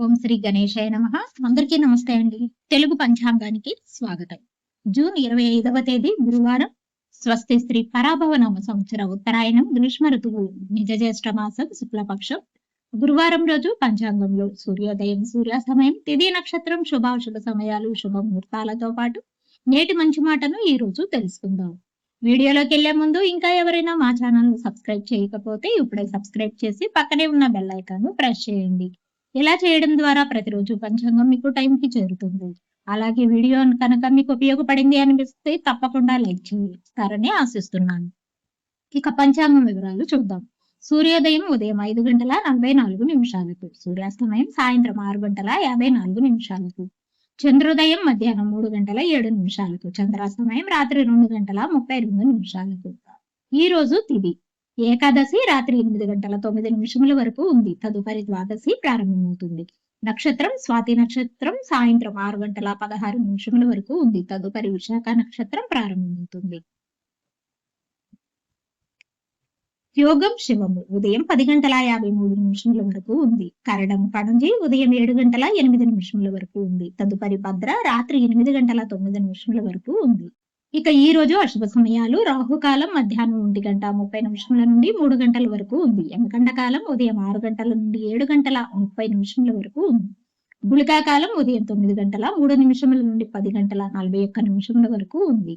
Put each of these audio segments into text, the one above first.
ఓం శ్రీ గణేశాయ నమః. అందరికీ నమస్తే అండి. తెలుగు పంచాంగానికి స్వాగతం. జూన్ 25వ తేదీ గురువారం. స్వస్తి శ్రీ పరాభవనామ సంవత్సర ఉత్తరాయణం గ్రీష్మ ఋతువు నిజ జ్యేష్ఠ మాసం శుక్లపక్షం గురువారం రోజు పంచాంగంలో సూర్యోదయం, సూర్యాస్తమయం, తిథి, నక్షత్రం, శుభాశుభ సమయాలు, శుభ ముహూర్తాలతో పాటు నేటి మంచి మాటను ఈ రోజు తెలుసుకుందాం. వీడియోలోకి వెళ్లే ముందు ఇంకా ఎవరైనా మా ఛానల్ సబ్స్క్రైబ్ చేయకపోతే ఇప్పుడే సబ్స్క్రైబ్ చేసి పక్కనే ఉన్న బెల్ ఐకాన్ ప్రెస్ చేయండి. ఇలా చేయడం ద్వారా ప్రతిరోజు పంచాంగం మీకు టైంకి చేరుతుంది. అలాగే వీడియో కనుక మీకు ఉపయోగపడింది అనిపిస్తే తప్పకుండా లైక్ చేస్తారని ఆశిస్తున్నాను. ఇక పంచాంగం వివరాలు చూద్దాం. సూర్యోదయం ఉదయం 5:44 సూర్యాస్తమయం సాయంత్రం 6:54 చంద్రోదయం మధ్యాహ్నం 3:07 చంద్రాస్తమయం రాత్రి 2:32 ఈ రోజు తిథి ఏకాదశి రాత్రి 8:09 వరకు ఉంది. తదుపరి ద్వాదశి ప్రారంభమవుతుంది. నక్షత్రం స్వాతి నక్షత్రం సాయంత్రం 6:16 వరకు ఉంది. తదుపరి విశాఖ నక్షత్రం ప్రారంభమవుతుంది. యోగం శివము ఉదయం 10:53 వరకు ఉంది. కరణం పణంజి ఉదయం 7:08 వరకు ఉంది. తదుపరి భద్ర రాత్రి 8:09 వరకు ఉంది. ఇక ఈ రోజు అశుభ సమయాలు రాహుకాలం మధ్యాహ్నం 1:30 నుండి 3 గంటల వరకు ఉంది. యమగండ కాలం ఉదయం 6 గంటల నుండి 7:30 వరకు ఉంది. గుళికా కాలం ఉదయం 9:03 నుండి 10:41 వరకు ఉంది.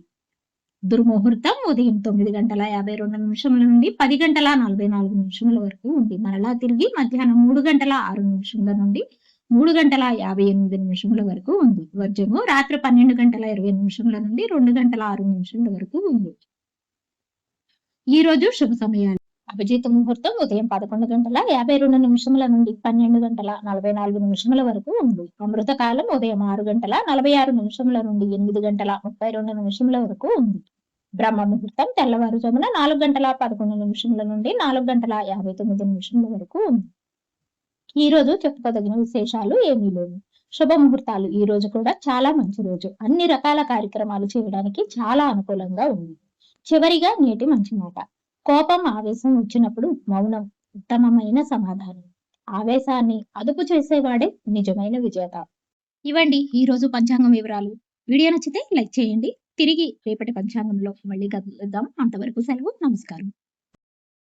దుర్ముహూర్తం ఉదయం 9:52 నుండి 10:44 వరకు ఉంది. మరలా తిరిగి మధ్యాహ్నం 3:06 నుండి 3:58 వరకు ఉంది. వర్జము రాత్రి 12:20 నుండి 2:06 వరకు ఉంది. ఈ రోజు శుభ సమయాలు. అభిజిత్ ముహూర్తం ఉదయం 11:52 నుండి 12:44 వరకు ఉంది. అమృత కాలం ఉదయం 6:46 నుండి 8:32 వరకు ఉంది. బ్రహ్మ ముహూర్తం తెల్లవారుజామున 4:11 నుండి 4:59 వరకు ఉంది. ఈ రోజు చెప్పుకోదగిన విశేషాలు ఏమీ లేవు. శుభ ముహూర్తాలు. ఈ రోజు కూడా చాలా మంచి రోజు. అన్ని రకాల కార్యక్రమాలు చేయడానికి చాలా అనుకూలంగా ఉంది. చివరిగా నేటి మంచి మాట. కోపం, ఆవేశం వచ్చినప్పుడు మౌనం ఉత్తమమైన సమాధానం. ఆవేశాన్ని అదుపు చేసేవాడే నిజమైన విజేత. ఇవ్వండి ఈ రోజు పంచాంగం వివరాలు. వీడియో నచ్చితే లైక్ చేయండి. తిరిగి రేపటి పంచాంగంలో మళ్ళీ కలుద్దాం. అంతవరకు సెలవు. నమస్కారం.